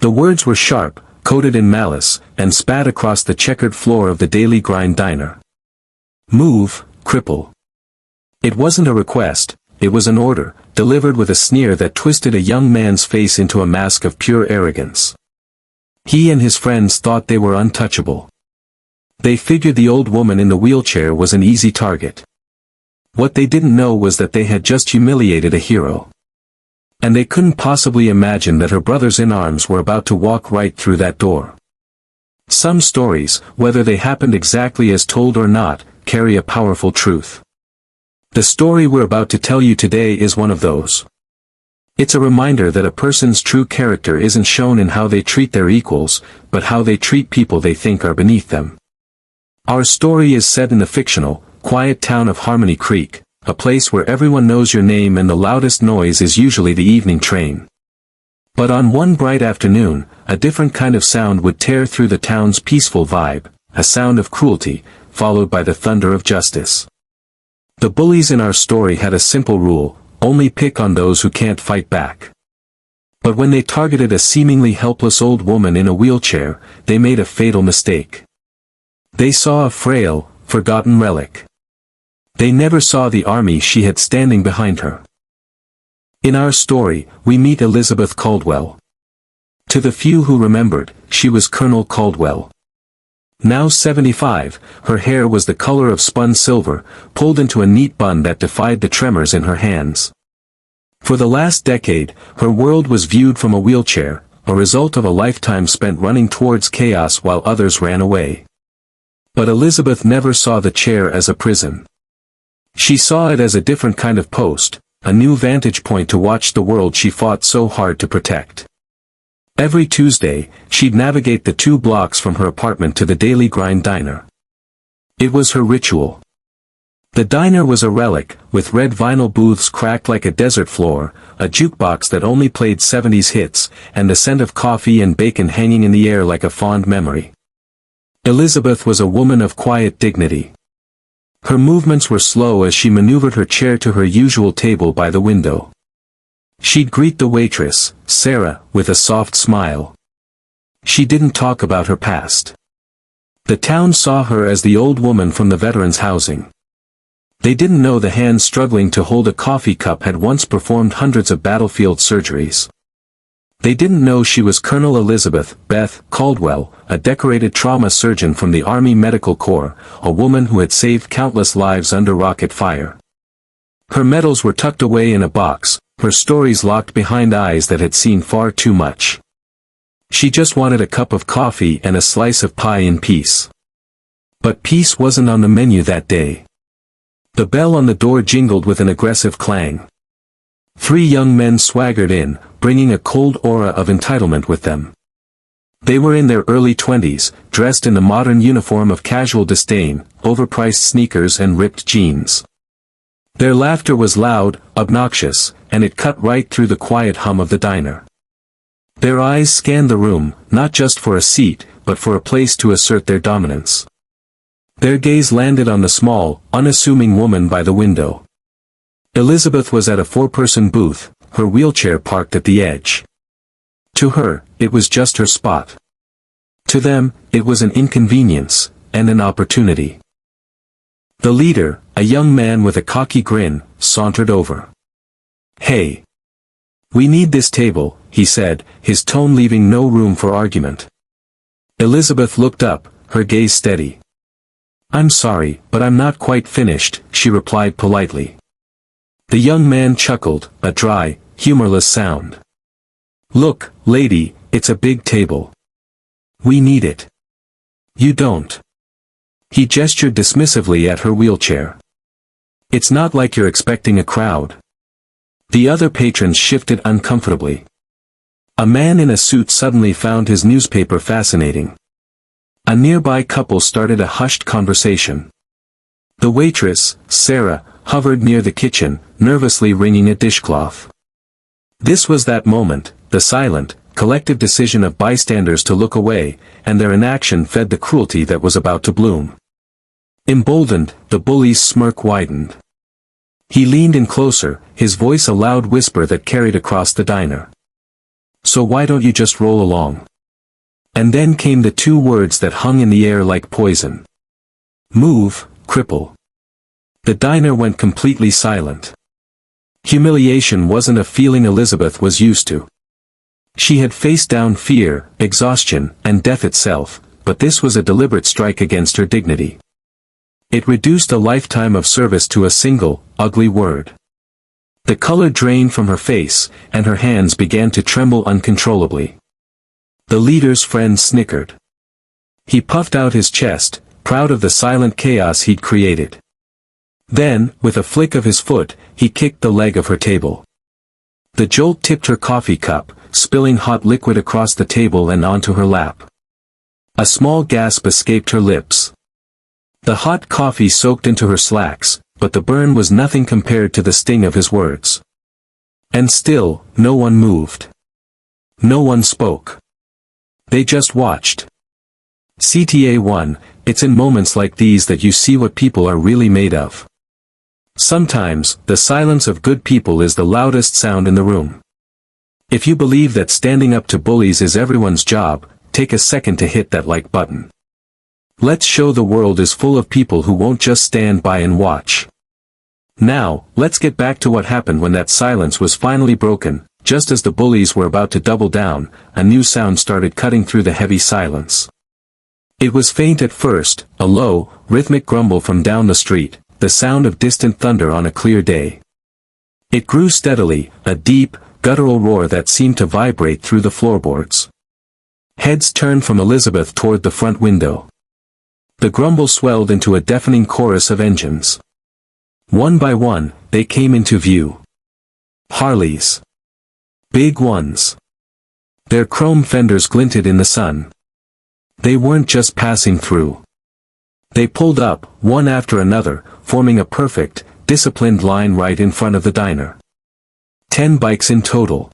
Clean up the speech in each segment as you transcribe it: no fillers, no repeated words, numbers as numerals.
The words were sharp, coated in malice, and spat across the checkered floor of the daily grind diner. Move, cripple. It wasn't a request, it was an order, delivered with a sneer that twisted a young man's face into a mask of pure arrogance. He and his friends thought they were untouchable. They figured the old woman in the wheelchair was an easy target. What they didn't know was that they had just humiliated a hero. And they couldn't possibly imagine that her brothers in arms were about to walk right through that door. Some stories, whether they happened exactly as told or not, carry a powerful truth. The story we're about to tell you today is one of those. It's a reminder that a person's true character isn't shown in how they treat their equals, but how they treat people they think are beneath them. Our story is set in the fictional, quiet town of Harmony Creek, a place where everyone knows your name and the loudest noise is usually the evening train. But on one bright afternoon, a different kind of sound would tear through the town's peaceful vibe, a sound of cruelty, followed by the thunder of justice. The bullies in our story had a simple rule: only pick on those who can't fight back. But when they targeted a seemingly helpless old woman in a wheelchair, they made a fatal mistake. They saw a frail, forgotten relic. They never saw the army she had standing behind her. In our story, we meet Elizabeth Caldwell. To the few who remembered, she was Colonel Caldwell. Now 75, her hair was the color of spun silver, pulled into a neat bun that defied the tremors in her hands. For the last decade, her world was viewed from a wheelchair, a result of a lifetime spent running towards chaos while others ran away. But Elizabeth never saw the chair as a prison. She saw it as a different kind of post, a new vantage point to watch the world she fought so hard to protect. Every Tuesday, she'd navigate the 2 blocks from her apartment to the Daily Grind diner. It was her ritual. The diner was a relic, with red vinyl booths cracked like a desert floor, a jukebox that only played 70s hits, and the scent of coffee and bacon hanging in the air like a fond memory. Elizabeth was a woman of quiet dignity. Her movements were slow as she maneuvered her chair to her usual table by the window. She'd greet the waitress, Sarah, with a soft smile. She didn't talk about her past. The town saw her as the old woman from the veterans' housing. They didn't know the hand struggling to hold a coffee cup had once performed hundreds of battlefield surgeries. They didn't know she was Colonel Elizabeth Beth Caldwell, a decorated trauma surgeon from the Army Medical Corps, a woman who had saved countless lives under rocket fire. Her medals were tucked away in a box, her stories locked behind eyes that had seen far too much. She just wanted a cup of coffee and a slice of pie in peace. But peace wasn't on the menu that day. The bell on the door jingled with an aggressive clang. 3 young men swaggered in, bringing a cold aura of entitlement with them. They were in their early 20s, dressed in the modern uniform of casual disdain, overpriced sneakers and ripped jeans. Their laughter was loud, obnoxious, and it cut right through the quiet hum of the diner. Their eyes scanned the room, not just for a seat, but for a place to assert their dominance. Their gaze landed on the small, unassuming woman by the window. Elizabeth was at a 4-person booth, her wheelchair parked at the edge. To her, it was just her spot. To them, it was an inconvenience, and an opportunity. The leader, a young man with a cocky grin, sauntered over. "Hey. We need this table," he said, his tone leaving no room for argument. Elizabeth looked up, her gaze steady. "I'm sorry, but I'm not quite finished," she replied politely. The young man chuckled, a dry, humorless sound. "Look, lady, it's a big table. We need it. You don't." He gestured dismissively at her wheelchair. "It's not like you're expecting a crowd." The other patrons shifted uncomfortably. A man in a suit suddenly found his newspaper fascinating. A nearby couple started a hushed conversation. The waitress, Sarah, hovered near the kitchen, nervously wringing a dishcloth. This was that moment, the silent, collective decision of bystanders to look away, and their inaction fed the cruelty that was about to bloom. Emboldened, the bully's smirk widened. He leaned in closer, his voice a loud whisper that carried across the diner. So why don't you just roll along? And then came the two words that hung in the air like poison. Move, cripple. The diner went completely silent. Humiliation wasn't a feeling Elizabeth was used to. She had faced down fear, exhaustion, and death itself, but this was a deliberate strike against her dignity. It reduced a lifetime of service to a single, ugly word. The color drained from her face, and her hands began to tremble uncontrollably. The leader's friend snickered. He puffed out his chest, proud of the silent chaos he'd created. Then, with a flick of his foot, he kicked the leg of her table. The jolt tipped her coffee cup, spilling hot liquid across the table and onto her lap. A small gasp escaped her lips. The hot coffee soaked into her slacks, but the burn was nothing compared to the sting of his words. And still, no one moved. No one spoke. They just watched. CTA 1, it's in moments like these that you see what people are really made of. Sometimes, the silence of good people is the loudest sound in the room. If you believe that standing up to bullies is everyone's job, take a second to hit that like button. Let's show the world is full of people who won't just stand by and watch. Now, let's get back to what happened when that silence was finally broken. Just as the bullies were about to double down, a new sound started cutting through the heavy silence. It was faint at first, a low, rhythmic grumble from down the street, the sound of distant thunder on a clear day. It grew steadily, a deep, guttural roar that seemed to vibrate through the floorboards. Heads turned from Elizabeth toward the front window. The grumble swelled into a deafening chorus of engines. One by one, they came into view. Harleys. Big ones. Their chrome fenders glinted in the sun. They weren't just passing through. They pulled up, one after another, forming a perfect, disciplined line right in front of the diner. 10 bikes in total.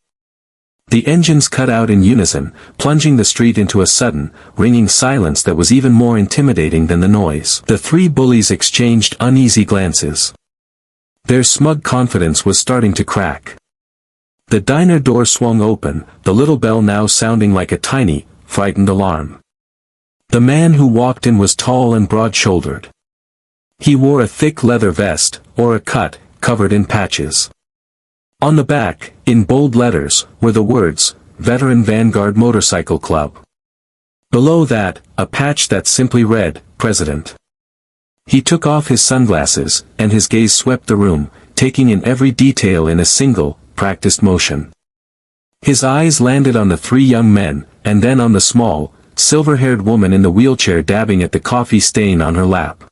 The engines cut out in unison, plunging the street into a sudden, ringing silence that was even more intimidating than the noise. The three bullies exchanged uneasy glances. Their smug confidence was starting to crack. The diner door swung open, the little bell now sounding like a tiny, frightened alarm. The man who walked in was tall and broad-shouldered. He wore a thick leather vest, or a cut, covered in patches. On the back, in bold letters, were the words, Veteran Vanguard Motorcycle Club. Below that, a patch that simply read, President. He took off his sunglasses, and his gaze swept the room, taking in every detail in a single, practiced motion. His eyes landed on the three young men, and then on the small, silver-haired woman in the wheelchair dabbing at the coffee stain on her lap.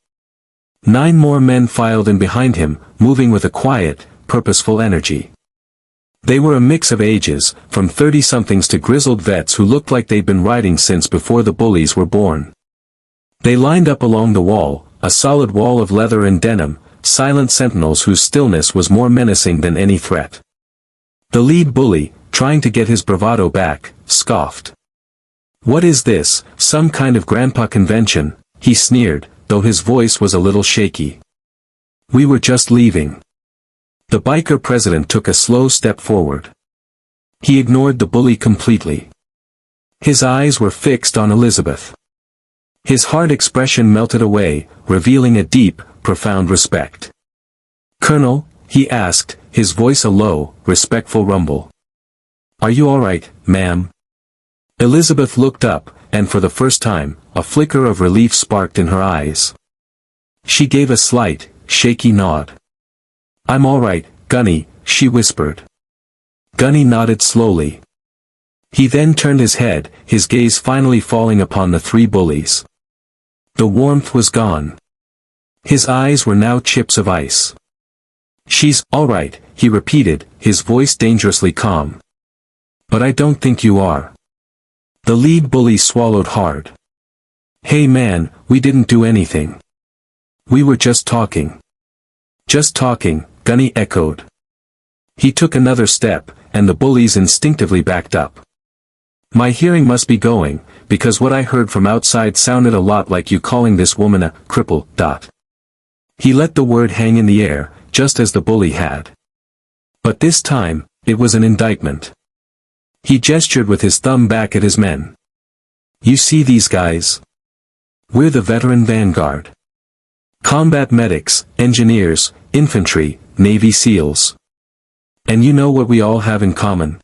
9 more men filed in behind him, moving with a quiet, purposeful energy. They were a mix of ages, from 30-somethings to grizzled vets who looked like they'd been riding since before the bullies were born. They lined up along the wall, a solid wall of leather and denim, silent sentinels whose stillness was more menacing than any threat. The lead bully, trying to get his bravado back, scoffed. "What is this, some kind of grandpa convention?" he sneered, though his voice was a little shaky. "We were just leaving." The biker president took a slow step forward. He ignored the bully completely. His eyes were fixed on Elizabeth. His hard expression melted away, revealing a deep, profound respect. "Colonel," he asked, his voice a low, respectful rumble. "Are you all right, ma'am?" Elizabeth looked up, and for the first time, a flicker of relief sparked in her eyes. She gave a slight, shaky nod. "I'm all right, Gunny," she whispered. Gunny nodded slowly. He then turned his head, his gaze finally falling upon the three bullies. The warmth was gone. His eyes were now chips of ice. "She's all right," he repeated, his voice dangerously calm. "But I don't think you are." The lead bully swallowed hard. "Hey man, we didn't do anything. We were just talking." "Just talking," Gunny echoed. He took another step, and the bullies instinctively backed up. "My hearing must be going, because what I heard from outside sounded a lot like you calling this woman a cripple. He let the word hang in the air, just as the bully had. But this time, it was an indictment. He gestured with his thumb back at his men. You see these guys? We're the veteran vanguard. Combat medics, engineers, infantry, Navy SEALs. And you know what we all have in common?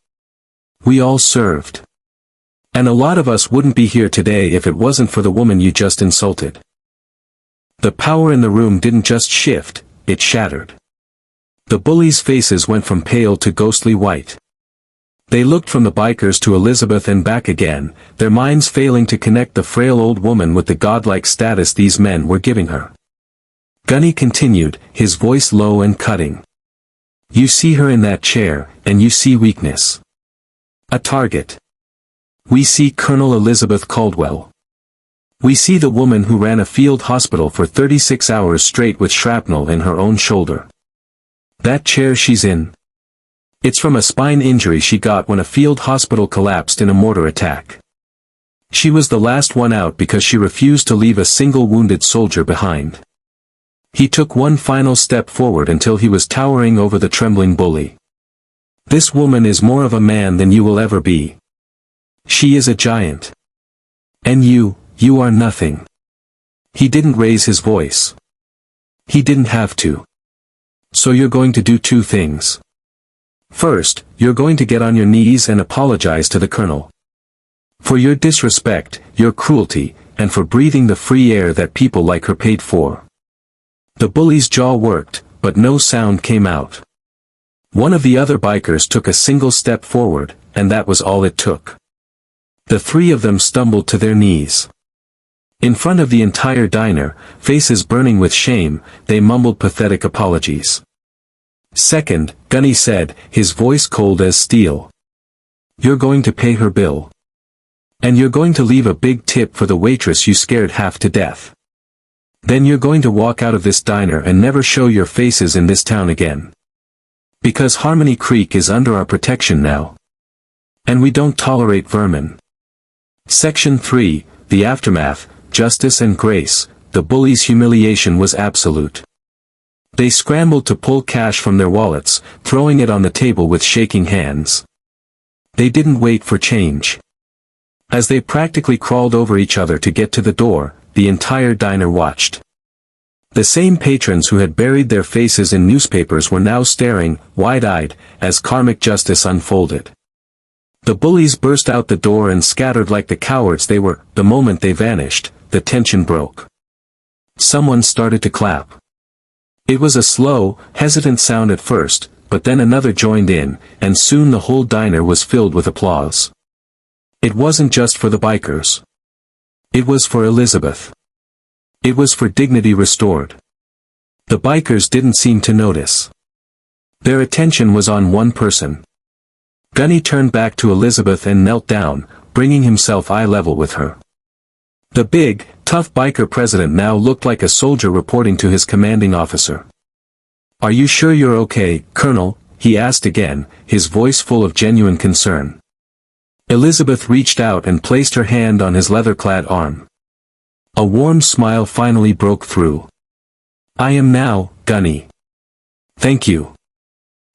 We all served. And a lot of us wouldn't be here today if it wasn't for the woman you just insulted. The power in the room didn't just shift, it shattered. The bullies' faces went from pale to ghostly white. They looked from the bikers to Elizabeth and back again, their minds failing to connect the frail old woman with the godlike status these men were giving her. Gunny continued, his voice low and cutting. You see her in that chair, and you see weakness. A target. We see Colonel Elizabeth Caldwell. We see the woman who ran a field hospital for 36 hours straight with shrapnel in her own shoulder. That chair she's in. It's from a spine injury she got when a field hospital collapsed in a mortar attack. She was the last one out because she refused to leave a single wounded soldier behind. He took one final step forward until he was towering over the trembling bully. This woman is more of a man than you will ever be. She is a giant. And you are nothing. He didn't raise his voice. He didn't have to. So you're going to do two things. First, you're going to get on your knees and apologize to the colonel. For your disrespect, your cruelty, and for breathing the free air that people like her paid for. The bully's jaw worked, but no sound came out. One of the other bikers took a single step forward, and that was all it took. The three of them stumbled to their knees. In front of the entire diner, faces burning with shame, they mumbled pathetic apologies. Second, Gunny said, his voice cold as steel. You're going to pay her bill. And you're going to leave a big tip for the waitress you scared half to death. Then you're going to walk out of this diner and never show your faces in this town again. Because Harmony Creek is under our protection now. And we don't tolerate vermin. Section 3, The Aftermath, Justice and Grace. The bullies' humiliation was absolute. They scrambled to pull cash from their wallets, throwing it on the table with shaking hands. They didn't wait for change. As they practically crawled over each other to get to the door, the entire diner watched. The same patrons who had buried their faces in newspapers were now staring, wide-eyed, as karmic justice unfolded. The bullies burst out the door and scattered like the cowards they were. The moment they vanished, the tension broke. Someone started to clap. It was a slow, hesitant sound at first, but then another joined in, and soon the whole diner was filled with applause. It wasn't just for the bikers. It was for Elizabeth. It was for dignity restored. The bikers didn't seem to notice. Their attention was on one person. Gunny turned back to Elizabeth and knelt down, bringing himself eye level with her. The big, tough biker president now looked like a soldier reporting to his commanding officer. Are you sure you're okay, Colonel? He asked again, his voice full of genuine concern. Elizabeth reached out and placed her hand on his leather-clad arm. A warm smile finally broke through. I am now, Gunny. Thank you.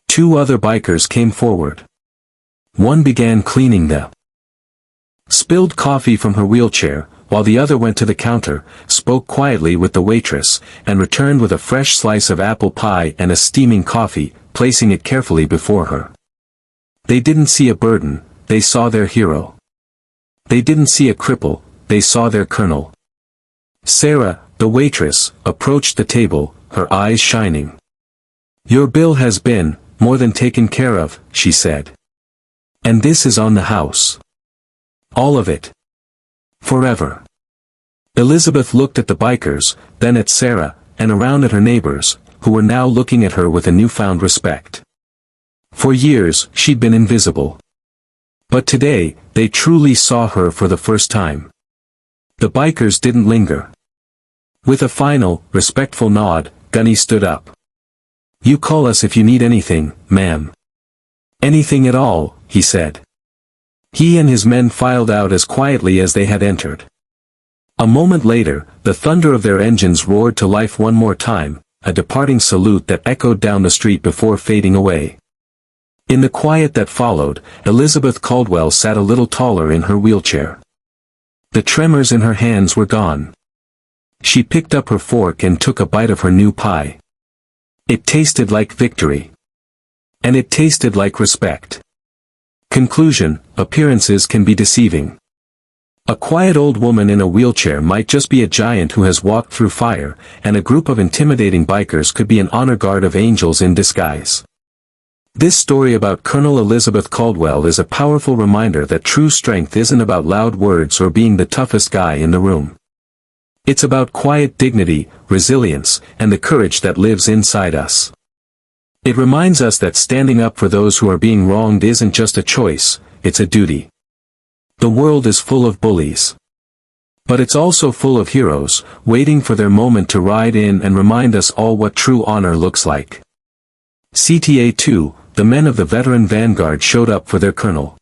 Two other bikers came forward. One began cleaning the spilled coffee from her wheelchair, while the other went to the counter, spoke quietly with the waitress, and returned with a fresh slice of apple pie and a steaming coffee, placing it carefully before her. They didn't see a burden, they saw their hero. They didn't see a cripple, they saw their colonel. Sarah, the waitress, approached the table, her eyes shining. Your bill has been, more than taken care of, she said. And this is on the house. All of it. Forever. Elizabeth looked at the bikers, then at Sarah, and around at her neighbors, who were now looking at her with a newfound respect. For years, she'd been invisible. But today, they truly saw her for the first time. The bikers didn't linger. With a final, respectful nod, Gunny stood up. You call us if you need anything, ma'am. Anything at all, he said. He and his men filed out as quietly as they had entered. A moment later, the thunder of their engines roared to life one more time, a departing salute that echoed down the street before fading away. In the quiet that followed, Elizabeth Caldwell sat a little taller in her wheelchair. The tremors in her hands were gone. She picked up her fork and took a bite of her new pie. It tasted like victory. And it tasted like respect. Conclusion: appearances can be deceiving. A quiet old woman in a wheelchair might just be a giant who has walked through fire, and a group of intimidating bikers could be an honor guard of angels in disguise. This story about Colonel Elizabeth Caldwell is a powerful reminder that true strength isn't about loud words or being the toughest guy in the room. It's about quiet dignity, resilience, and the courage that lives inside us. It reminds us that standing up for those who are being wronged isn't just a choice, it's a duty. The world is full of bullies. But it's also full of heroes, waiting for their moment to ride in and remind us all what true honor looks like. CTA 2, the men of the veteran vanguard showed up for their colonel.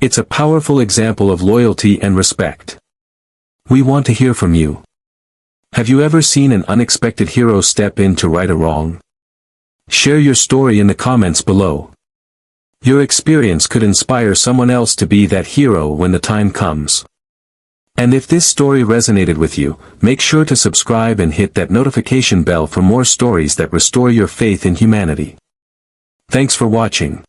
It's a powerful example of loyalty and respect. We want to hear from you. Have you ever seen an unexpected hero step in to right a wrong? Share your story in the comments below. Your experience could inspire someone else to be that hero when the time comes. And if this story resonated with you, make sure to subscribe and hit that notification bell for more stories that restore your faith in humanity. Thanks for watching.